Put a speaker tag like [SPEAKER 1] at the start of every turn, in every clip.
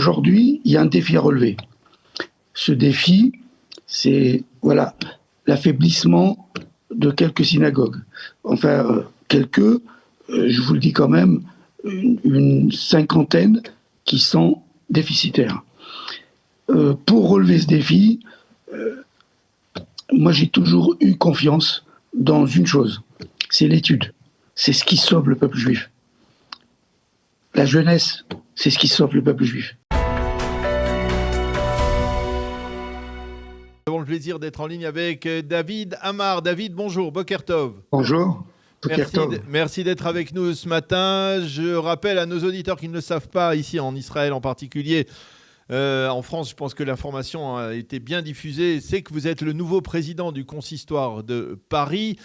[SPEAKER 1] Aujourd'hui, il y a un défi à relever. Ce défi, c'est l'affaiblissement de quelques synagogues. Enfin, je vous le dis quand même, une cinquantaine qui sont déficitaires. Pour relever ce défi, moi j'ai toujours eu confiance dans une chose, c'est l'étude. C'est ce qui sauve le peuple juif. La jeunesse, c'est ce qui sauve le peuple juif.
[SPEAKER 2] Nous avons le plaisir d'être en ligne avec David Amar. David, bonjour, Boker Tov.
[SPEAKER 1] Bonjour.
[SPEAKER 2] Merci d'être avec nous ce matin. Je rappelle à nos auditeurs qui ne le savent pas, ici en Israël en particulier, en France, je pense que l'information a été bien diffusée, c'est que vous êtes le nouveau président du consistoire de Paris.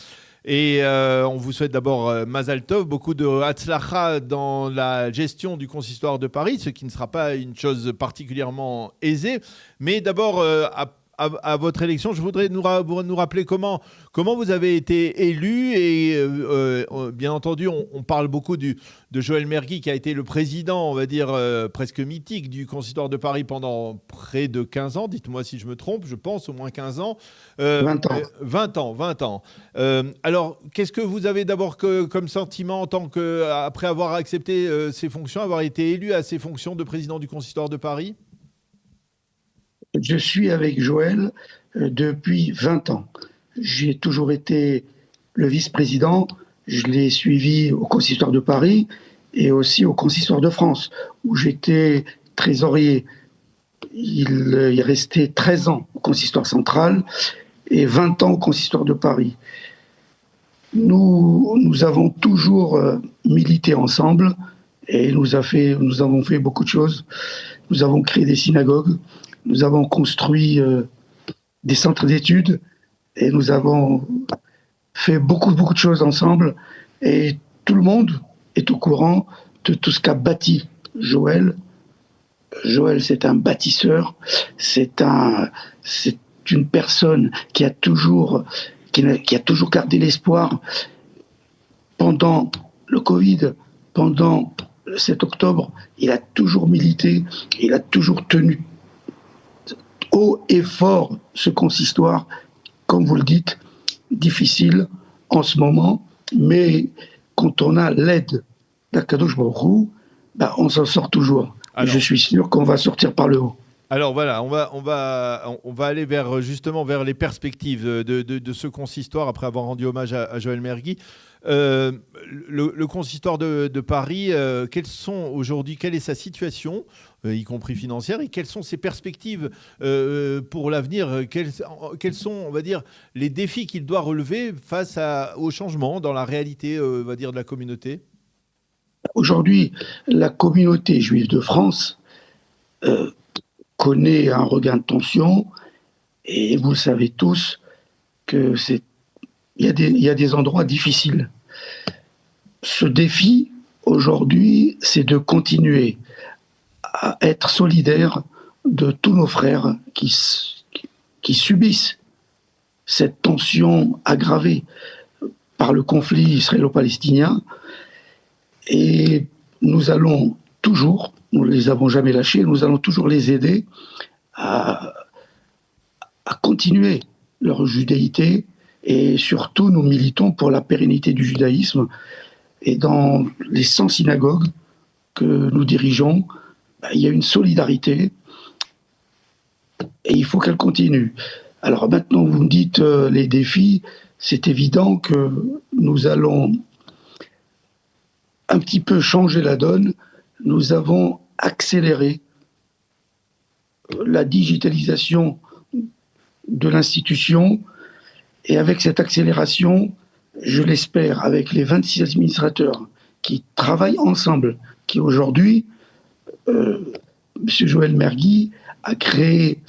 [SPEAKER 2] Et on vous souhaite d'abord Mazal Tov, beaucoup de Hatzlacha dans la gestion du consistoire de Paris, ce qui ne sera pas une chose particulièrement aisée. Mais d'abord, à votre élection, je voudrais nous rappeler comment vous avez été élu. Et bien entendu, on parle beaucoup de Joël Mergui, qui a été le président, on va dire, presque mythique du consistoire de Paris pendant près de 15 ans. Dites-moi si je me trompe, je pense au moins 15 ans.
[SPEAKER 1] 20 ans.
[SPEAKER 2] 20 ans. Alors, qu'est-ce que vous avez d'abord comme sentiment après avoir accepté ces fonctions, avoir été élu à ces fonctions de président du consistoire de Paris ?
[SPEAKER 1] Je suis avec Joël depuis 20 ans. J'ai toujours été le vice-président. Je l'ai suivi au consistoire de Paris et aussi au consistoire de France, où j'étais trésorier. Il est resté 13 ans au consistoire central et 20 ans au consistoire de Paris. Nous avons toujours milité ensemble et nous avons fait beaucoup de choses. Nous avons créé des synagogues. Nous avons construit des centres d'études et nous avons fait beaucoup de choses ensemble. Et tout le monde est au courant de tout ce qu'a bâti Joël. Joël, c'est un bâtisseur, c'est une personne qui a toujours gardé l'espoir. Pendant le Covid, pendant le 7 octobre, il a toujours milité, il a toujours tenu haut et fort ce consistoire, comme vous le dites, difficile en ce moment, mais quand on a l'aide d'Akadosh Baruch Hu, on s'en sort toujours. Alors, je suis sûr qu'on va sortir par le haut.
[SPEAKER 2] Alors voilà, on va aller vers les perspectives de ce consistoire après avoir rendu hommage à Joël Mergui. Le consistoire de Paris, quelle est sa situation, y compris financière, et quelles sont ses perspectives pour l'avenir ? Quels sont, on va dire, les défis qu'il doit relever face au changement dans la réalité, on va dire, de la communauté ?
[SPEAKER 1] Aujourd'hui, la communauté juive de France connaît un regain de tension, et vous le savez tous que il y a des endroits difficiles. Ce défi, aujourd'hui, c'est de continuer à être solidaire de tous nos frères qui subissent cette tension aggravée par le conflit israélo-palestinien. Et nous allons toujours, nous ne les avons jamais lâchés, nous allons toujours les aider à continuer leur judaïté. Et surtout, nous militons pour la pérennité du judaïsme. Et dans les 100 synagogues que nous dirigeons, il y a une solidarité et il faut qu'elle continue. Alors maintenant, vous me dites les défis, c'est évident que nous allons un petit peu changer la donne. Nous avons accéléré la digitalisation de l'institution. Et avec cette accélération, je l'espère, avec les 26 administrateurs qui travaillent ensemble, qui aujourd'hui, M. Joël Mergui a créé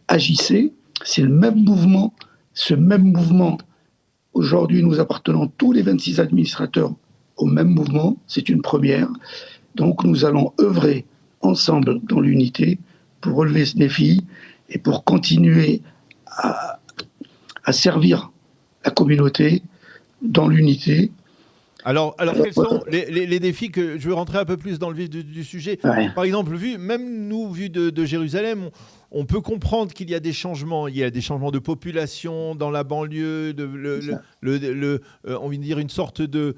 [SPEAKER 1] AJC, c'est le même mouvement. Ce même mouvement, aujourd'hui, nous appartenons tous les 26 administrateurs au même mouvement, c'est une première. Donc nous allons œuvrer ensemble dans l'unité pour relever ce défi et pour continuer à servir la communauté dans l'unité.
[SPEAKER 2] Alors quels sont les défis que je veux rentrer un peu plus dans le vif du sujet.
[SPEAKER 1] Ouais.
[SPEAKER 2] Par exemple, vu de Jérusalem, on peut comprendre qu'il y a des changements. Il y a des changements de population dans la banlieue, on vient de dire une sorte de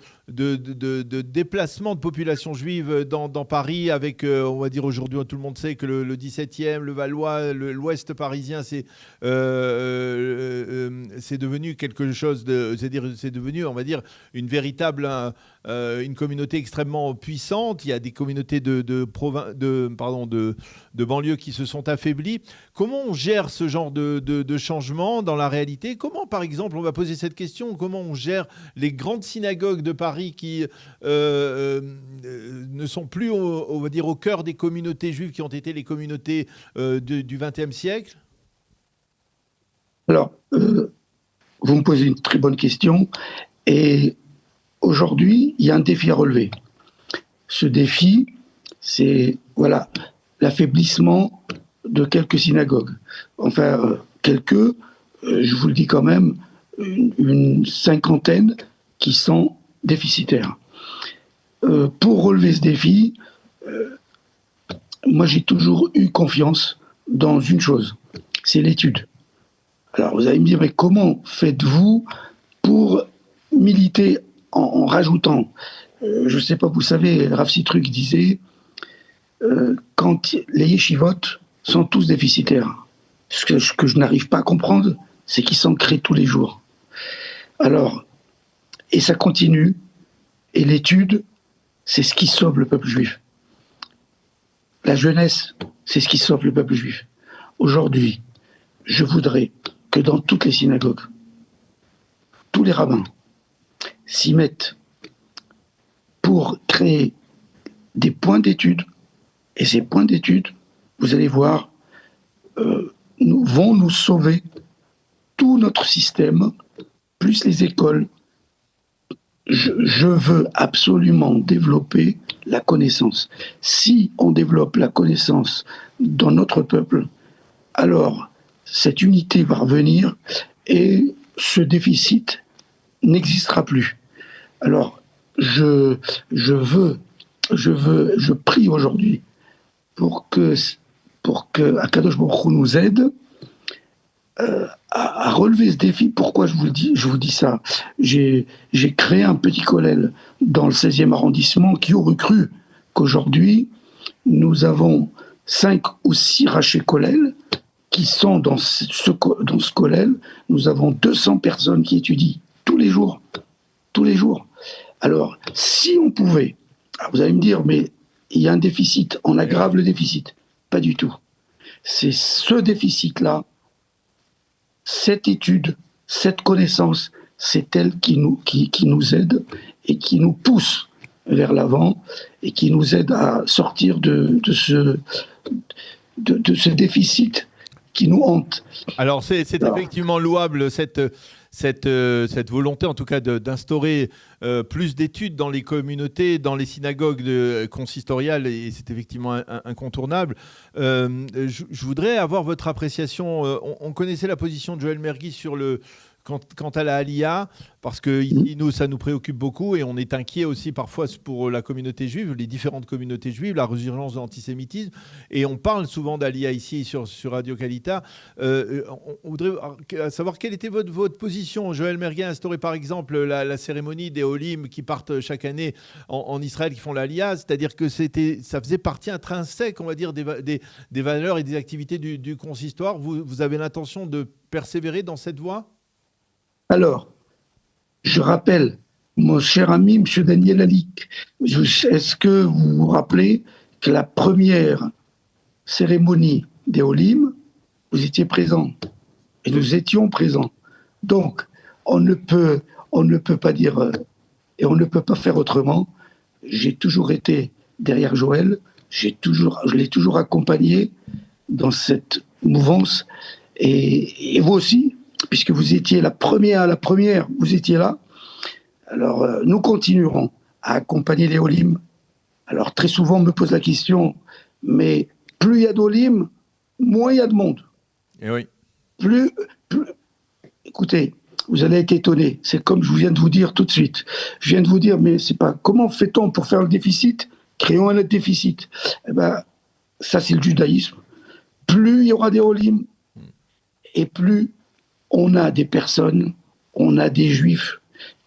[SPEAKER 2] déplacement de population juive dans Paris avec, on va dire aujourd'hui, tout le monde sait que le 17e, le Valois, l'Ouest parisien, c'est devenu quelque chose c'est devenu, on va dire, une véritable une communauté extrêmement puissante. Il y a des communautés de banlieues qui se sont affaiblies. Comment on gère ce genre de changement dans la réalité ? Comment, par exemple, on va poser cette question, comment on gère les grandes synagogues de Paris qui ne sont plus, on va dire, au cœur des communautés juives qui ont été les communautés du XXe siècle ?
[SPEAKER 1] Alors, vous me posez une très bonne question. Et aujourd'hui, il y a un défi à relever. Ce défi, c'est l'affaiblissement de quelques synagogues. Enfin, quelques, je vous le dis quand même, une cinquantaine qui sont déficitaires. Pour relever ce défi, moi j'ai toujours eu confiance dans une chose, c'est l'étude. Alors vous allez me dire, mais comment faites-vous pour militer en rajoutant, je ne sais pas, vous savez, Rav Sitruk disait, quand les yeshivot sont tous déficitaires, ce que je n'arrive pas à comprendre, c'est qu'ils s'en créent tous les jours. Alors, et ça continue, et l'étude, c'est ce qui sauve le peuple juif. La jeunesse, c'est ce qui sauve le peuple juif. Aujourd'hui, je voudrais que dans toutes les synagogues, tous les rabbins s'y mettent pour créer des points d'étude. Et ces points d'étude, vous allez voir, vont nous sauver tout notre système, plus les écoles. Je veux absolument développer la connaissance. Si on développe la connaissance dans notre peuple, alors cette unité va revenir et ce déficit n'existera plus. Alors, je prie aujourd'hui pour que Akadosh Baruch Hu nous aide à relever ce défi. Pourquoi je vous dis ça ? J'ai créé un petit kollel dans le 16e arrondissement. Qui aurait cru qu'aujourd'hui, nous avons 5 ou 6 rachés kollel qui sont dans ce kollel. Nous avons 200 personnes qui étudient tous les jours. Alors, si on pouvait, vous allez me dire, mais il y a un déficit, on aggrave le déficit. Pas du tout. C'est ce déficit-là, cette étude, cette connaissance, c'est elle qui nous aide et qui nous pousse vers l'avant et qui nous aide à sortir de ce déficit qui nous hante.
[SPEAKER 2] Alors c'est effectivement louable cette volonté, en tout cas, d'instaurer plus d'études dans les communautés, dans les synagogues consistoriales, et c'est effectivement incontournable. Je voudrais avoir votre appréciation. On connaissait la position de Joël Mergui quant à la Aliyah, parce que ici, nous, ça nous préoccupe beaucoup et on est inquiet aussi parfois pour la communauté juive, les différentes communautés juives, la résurgence de l'antisémitisme. Et on parle souvent d'Aliyah ici sur Radio Kalita. On voudrait savoir quelle était votre position. Joël Mergui a instauré par exemple la cérémonie des Olim qui partent chaque année en Israël, qui font l'Aliyah, c'est-à-dire que ça faisait partie intrinsèque, on va dire, des valeurs et des activités du consistoire. Vous avez l'intention de persévérer dans cette voie ?
[SPEAKER 1] Alors, je rappelle, mon cher ami, M. Daniel Alic, est-ce que vous vous rappelez que la première cérémonie des Olim, vous étiez présent et nous étions présents. Donc, on ne peut pas dire et on ne peut pas faire autrement. J'ai toujours été derrière Joël, je l'ai toujours accompagné dans cette mouvance et vous aussi. Puisque vous étiez la première, vous étiez là. Alors, nous continuerons à accompagner les Olim. Alors, très souvent, on me pose la question, mais plus il y a d'Olim, moins il y a de monde.
[SPEAKER 2] Et oui.
[SPEAKER 1] Écoutez, vous allez être étonné. C'est comme je viens de vous dire tout de suite. Je viens de vous dire, mais c'est pas comment fait-on pour faire le déficit? Créons un net déficit. Eh ben, ça c'est le judaïsme. Plus il y aura des olim, et plus on a des personnes, on a des juifs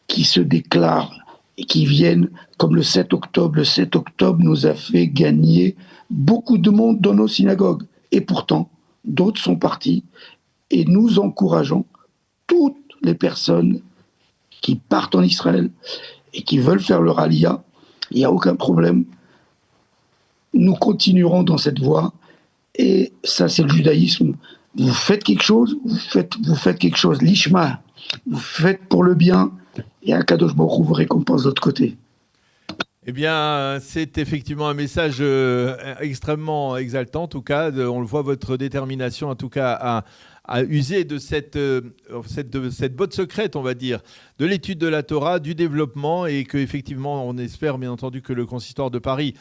[SPEAKER 1] qui se déclarent et qui viennent, comme le 7 octobre. Le 7 octobre nous a fait gagner beaucoup de monde dans nos synagogues. Et pourtant, d'autres sont partis et nous encourageons toutes les personnes qui partent en Israël et qui veulent faire leur aliyah. Il n'y a aucun problème. Nous continuerons dans cette voie et ça, c'est le judaïsme. Vous faites quelque chose, vous faites quelque chose, l'ishma, vous faites pour le bien et Akadosh Baruch Hu vous récompense de l'autre côté.
[SPEAKER 2] Eh bien, c'est effectivement un message extrêmement exaltant. En tout cas, on le voit, votre détermination, en tout cas, à user de cette botte secrète, on va dire, de l'étude de la Torah, du développement, et qu'effectivement, on espère bien entendu que le consistoire de Paris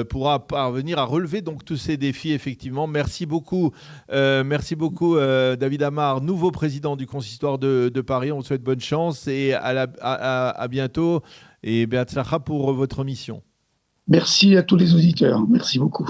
[SPEAKER 2] pourra parvenir à relever donc tous ces défis. Effectivement, merci beaucoup, David Amar, nouveau président du consistoire de Paris. On vous souhaite bonne chance et à bientôt. Et Be'atzlacha pour votre mission.
[SPEAKER 1] Merci à tous les auditeurs. Merci beaucoup.